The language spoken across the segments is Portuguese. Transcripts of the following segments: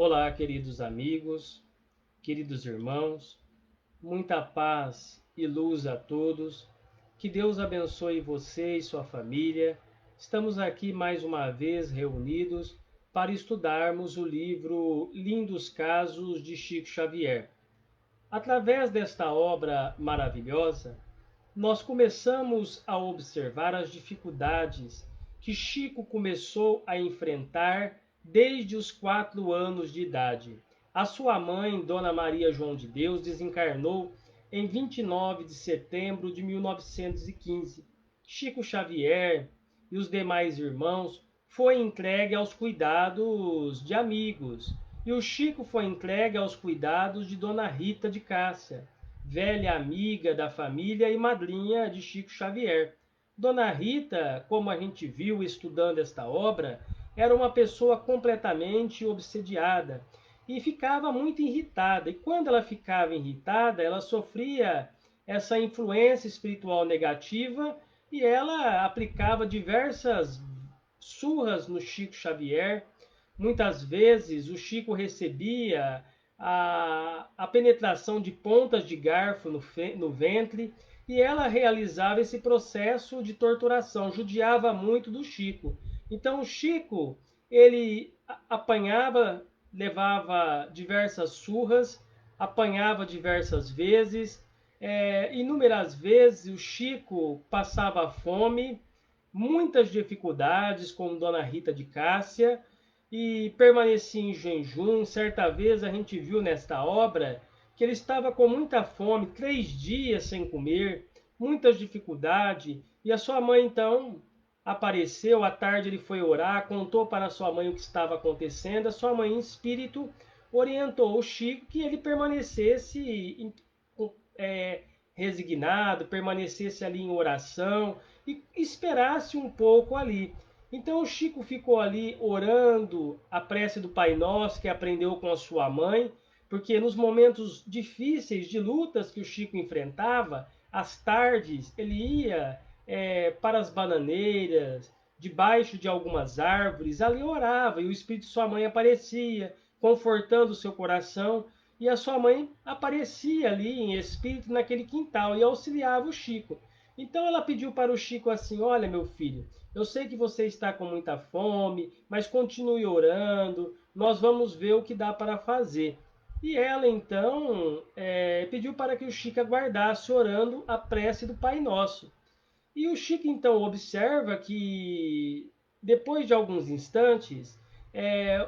Olá, queridos amigos, queridos irmãos, muita paz e luz a todos. Que Deus abençoe você e sua família. Estamos aqui mais uma vez reunidos para estudarmos o livro Lindos Casos de Chico Xavier. Através desta obra maravilhosa, nós começamos a observar as dificuldades que Chico começou a enfrentar desde os 4 anos de idade. A sua mãe, Dona Maria João de Deus, desencarnou em 29 de setembro de 1915. Chico Xavier e os demais irmãos foi entregue aos cuidados de amigos, e o Chico foi entregue aos cuidados de Dona Rita de Cássia, velha amiga da família e madrinha de Chico Xavier. Dona Rita, como a gente viu estudando esta obra, era uma pessoa completamente obsediada e ficava muito irritada. E quando ela ficava irritada, ela sofria essa influência espiritual negativa e ela aplicava diversas surras no Chico Xavier. Muitas vezes o Chico recebia a penetração de pontas de garfo no ventre e ela realizava esse processo de torturação, judiava muito do Chico. Então o Chico, ele apanhava, levava diversas surras, apanhava diversas vezes, inúmeras vezes o Chico passava fome, muitas dificuldades com Dona Rita de Cássia e permanecia em jejum. Certa vez a gente viu nesta obra que ele estava com muita fome, 3 dias sem comer, muitas dificuldades, e a sua mãe então apareceu. À tarde ele foi orar, contou para sua mãe o que estava acontecendo. A sua mãe, em espírito, orientou o Chico que ele permanecesse resignado, permanecesse ali em oração e esperasse um pouco ali. Então o Chico ficou ali orando a prece do Pai Nosso que aprendeu com a sua mãe, porque nos momentos difíceis de lutas que o Chico enfrentava, às tardes ele ia para as bananeiras, debaixo de algumas árvores, ali orava e o Espírito de sua mãe aparecia, confortando o seu coração, e a sua mãe aparecia ali em espírito naquele quintal e auxiliava o Chico. Então ela pediu para o Chico assim: olha, meu filho, eu sei que você está com muita fome, mas continue orando, nós vamos ver o que dá para fazer. E ela então pediu para que o Chico aguardasse orando a prece do Pai Nosso. E o Chico então observa que depois de alguns instantes,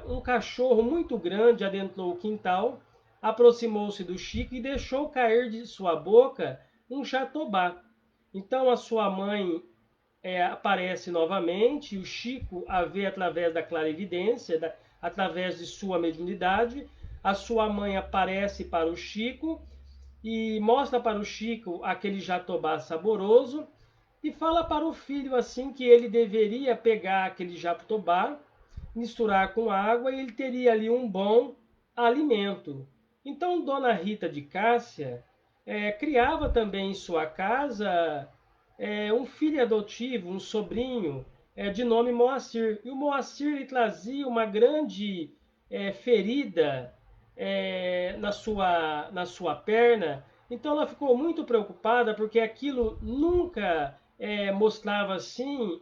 um cachorro muito grande adentrou o quintal, aproximou-se do Chico e deixou cair de sua boca um jatobá. Então a sua mãe aparece novamente, o Chico a vê através da clarividência, através de sua mediunidade. A sua mãe aparece para o Chico e mostra para o Chico aquele jatobá saboroso e fala para o filho assim que ele deveria pegar aquele jatobá, misturar com água e ele teria ali um bom alimento. Então Dona Rita de Cássia criava também em sua casa um filho adotivo, um sobrinho, de nome Moacir. E o Moacir lhe trazia uma grande ferida na sua perna. Então ela ficou muito preocupada porque aquilo nunca mostrava assim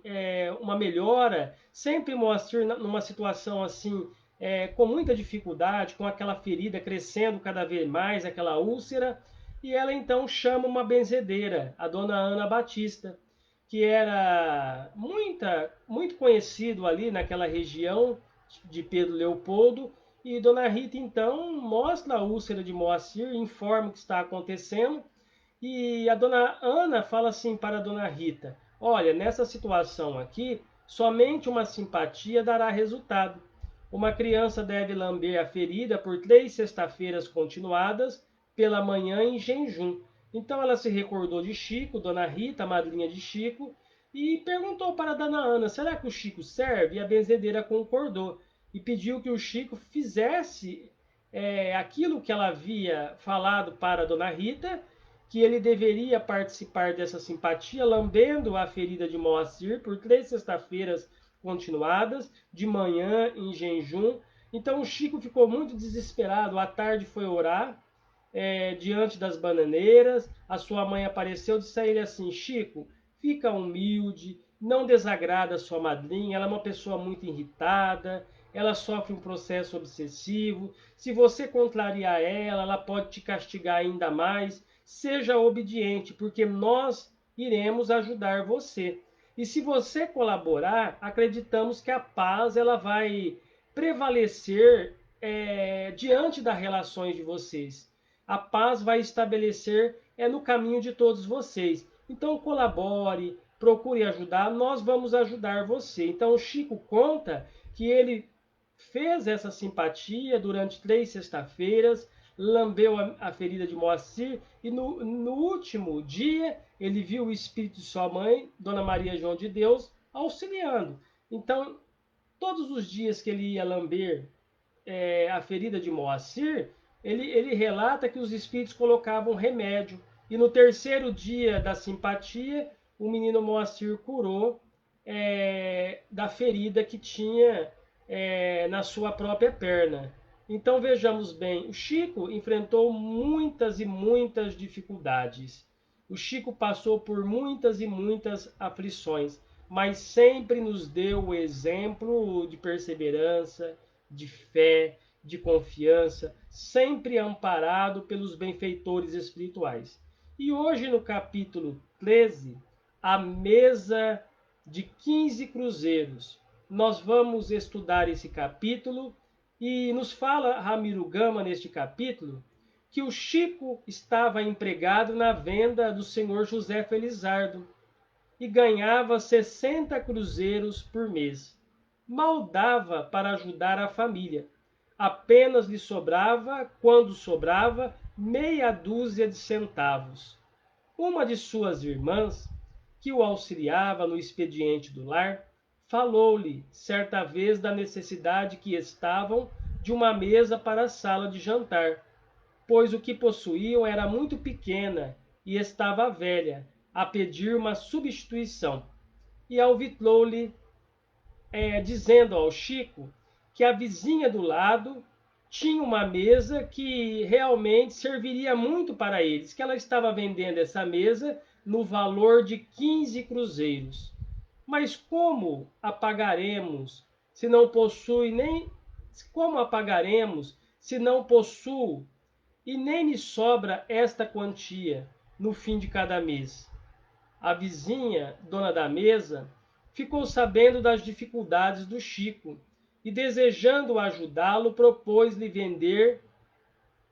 uma melhora. Sempre Moacir numa situação assim com muita dificuldade, com aquela ferida crescendo cada vez mais, aquela úlcera. E ela então chama uma benzedeira, a dona Ana Batista, que era muito conhecido ali naquela região de Pedro Leopoldo. E dona Rita então mostra a úlcera de Moacir, informa o que está acontecendo. E a dona Ana fala assim para a dona Rita: olha, nessa situação aqui, somente uma simpatia dará resultado. Uma criança deve lamber a ferida por 3 sexta-feiras continuadas, pela manhã em jejum. Então ela se recordou de Chico, dona Rita, a madrinha de Chico, e perguntou para a dona Ana: será que o Chico serve? E a benzedeira concordou e pediu que o Chico fizesse aquilo que ela havia falado para a dona Rita, que ele deveria participar dessa simpatia, lambendo a ferida de Moacir por 3 sexta-feiras continuadas, de manhã em jejum. Então o Chico ficou muito desesperado. À tarde foi orar diante das bananeiras. A sua mãe apareceu e disse a ele assim: Chico, fica humilde, não desagrada a sua madrinha, ela é uma pessoa muito irritada, ela sofre um processo obsessivo. Se você contrariar ela, ela pode te castigar ainda mais. Seja obediente, porque nós iremos ajudar você. E se você colaborar, acreditamos que a paz ela vai prevalecer diante das relações de vocês. A paz vai estabelecer no caminho de todos vocês. Então colabore, procure ajudar, nós vamos ajudar você. Então o Chico conta que ele fez essa simpatia durante 3 sexta-feiras, lambeu a ferida de Moacir e no último dia ele viu o espírito de sua mãe, Dona Maria João de Deus, auxiliando. Então, todos os dias que ele ia lamber a ferida de Moacir, ele relata que os espíritos colocavam remédio. E no terceiro dia da simpatia, o menino Moacir curou da ferida que tinha na sua própria perna. Então vejamos bem, o Chico enfrentou muitas e muitas dificuldades. O Chico passou por muitas e muitas aflições, mas sempre nos deu o exemplo de perseverança, de fé, de confiança, sempre amparado pelos benfeitores espirituais. E hoje, no capítulo 13, a mesa de 15 cruzeiros. Nós vamos estudar esse capítulo e nos fala Ramiro Gama neste capítulo que o Chico estava empregado na venda do senhor José Felizardo e ganhava 60 cruzeiros por mês. Mal dava para ajudar a família. Apenas lhe sobrava, quando sobrava, meia dúzia de centavos. Uma de suas irmãs, que o auxiliava no expediente do lar, falou-lhe certa vez da necessidade que estavam de uma mesa para a sala de jantar, pois o que possuíam era muito pequena e estava velha, a pedir uma substituição. E alvitrou-lhe, dizendo ao Chico que a vizinha do lado tinha uma mesa que realmente serviria muito para eles, que ela estava vendendo essa mesa no valor de 15 cruzeiros. Mas como a pagaremos se não possui nem como a pagaremos se não possuo e nem me sobra esta quantia no fim de cada mês? A vizinha, dona da mesa, ficou sabendo das dificuldades do Chico e, desejando ajudá-lo, propôs-lhe vender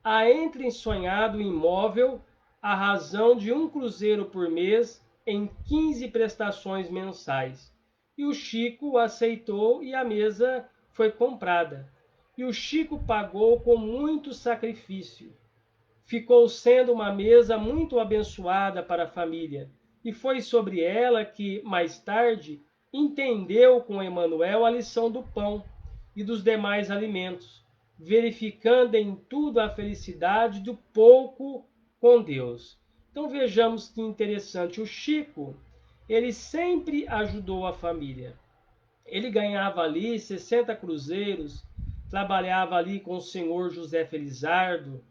a entrensonhado imóvel à razão de 1 cruzeiro por mês em 15 prestações mensais. E o Chico aceitou e a mesa foi comprada. E o Chico pagou com muito sacrifício. Ficou sendo uma mesa muito abençoada para a família, e foi sobre ela que, mais tarde, entendeu com Emmanuel a lição do pão e dos demais alimentos, verificando em tudo a felicidade do pouco com Deus. Então vejamos que interessante, o Chico, ele sempre ajudou a família. Ele ganhava ali 60 cruzeiros, trabalhava ali com o senhor José Felizardo,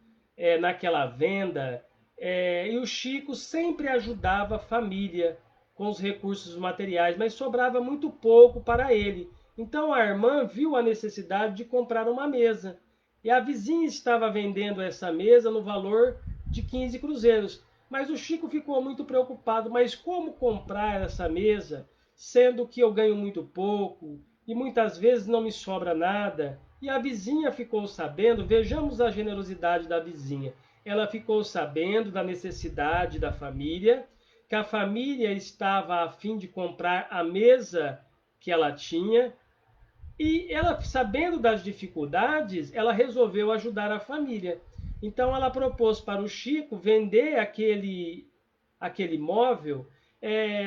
naquela venda, e o Chico sempre ajudava a família com os recursos materiais, mas sobrava muito pouco para ele. Então a irmã viu a necessidade de comprar uma mesa. E a vizinha estava vendendo essa mesa no valor de 15 cruzeiros. Mas o Chico ficou muito preocupado. Mas como comprar essa mesa, sendo que eu ganho muito pouco e muitas vezes não me sobra nada? E a vizinha ficou sabendo, vejamos a generosidade da vizinha. Ela ficou sabendo da necessidade da família, que a família estava a fim de comprar a mesa que ela tinha, e ela, sabendo das dificuldades, ela resolveu ajudar a família. Então ela propôs para o Chico vender aquele imóvel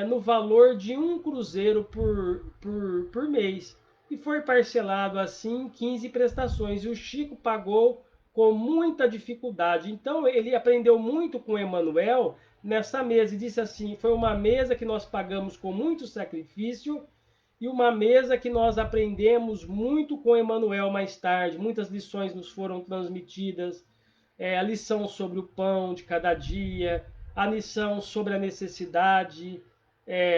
no valor de 1 cruzeiro por mês. E foi parcelado assim em 15 prestações. E o Chico pagou com muita dificuldade. Então ele aprendeu muito com Emmanuel nessa mesa. E disse assim, foi uma mesa que nós pagamos com muito sacrifício, e uma mesa que nós aprendemos muito com Emmanuel mais tarde. Muitas lições nos foram transmitidas, a lição sobre o pão de cada dia, a lição sobre a necessidade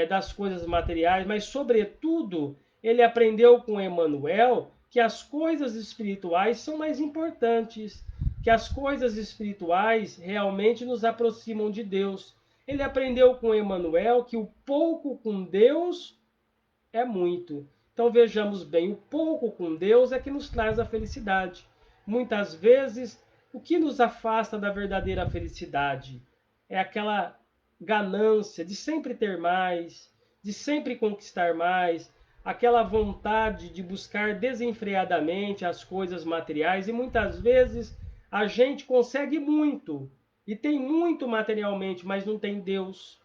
das coisas materiais, mas, sobretudo, ele aprendeu com Emmanuel que as coisas espirituais são mais importantes, que as coisas espirituais realmente nos aproximam de Deus. Ele aprendeu com Emmanuel que o pouco com Deus é muito. Então vejamos bem, o pouco com Deus é que nos traz a felicidade. Muitas vezes, o que nos afasta da verdadeira felicidade é aquela ganância de sempre ter mais, de sempre conquistar mais, aquela vontade de buscar desenfreadamente as coisas materiais, e muitas vezes a gente consegue muito e tem muito materialmente, mas não tem Deus,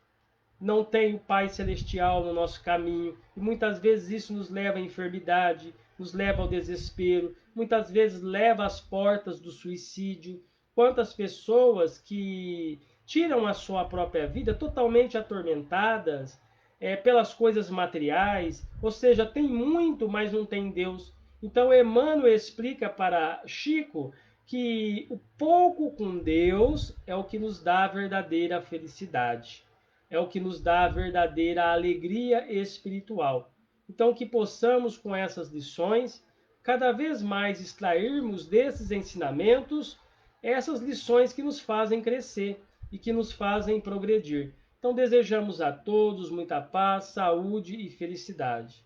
não tem o Pai Celestial no nosso caminho, e muitas vezes isso nos leva à enfermidade, nos leva ao desespero, muitas vezes leva às portas do suicídio. Quantas pessoas que tiram a sua própria vida totalmente atormentadas pelas coisas materiais, ou seja, tem muito, mas não tem Deus. Então Emmanuel explica para Chico que o pouco com Deus é o que nos dá a verdadeira felicidade, é o que nos dá a verdadeira alegria espiritual. Então, que possamos, com essas lições, cada vez mais extrairmos desses ensinamentos essas lições que nos fazem crescer e que nos fazem progredir. Então, desejamos a todos muita paz, saúde e felicidade.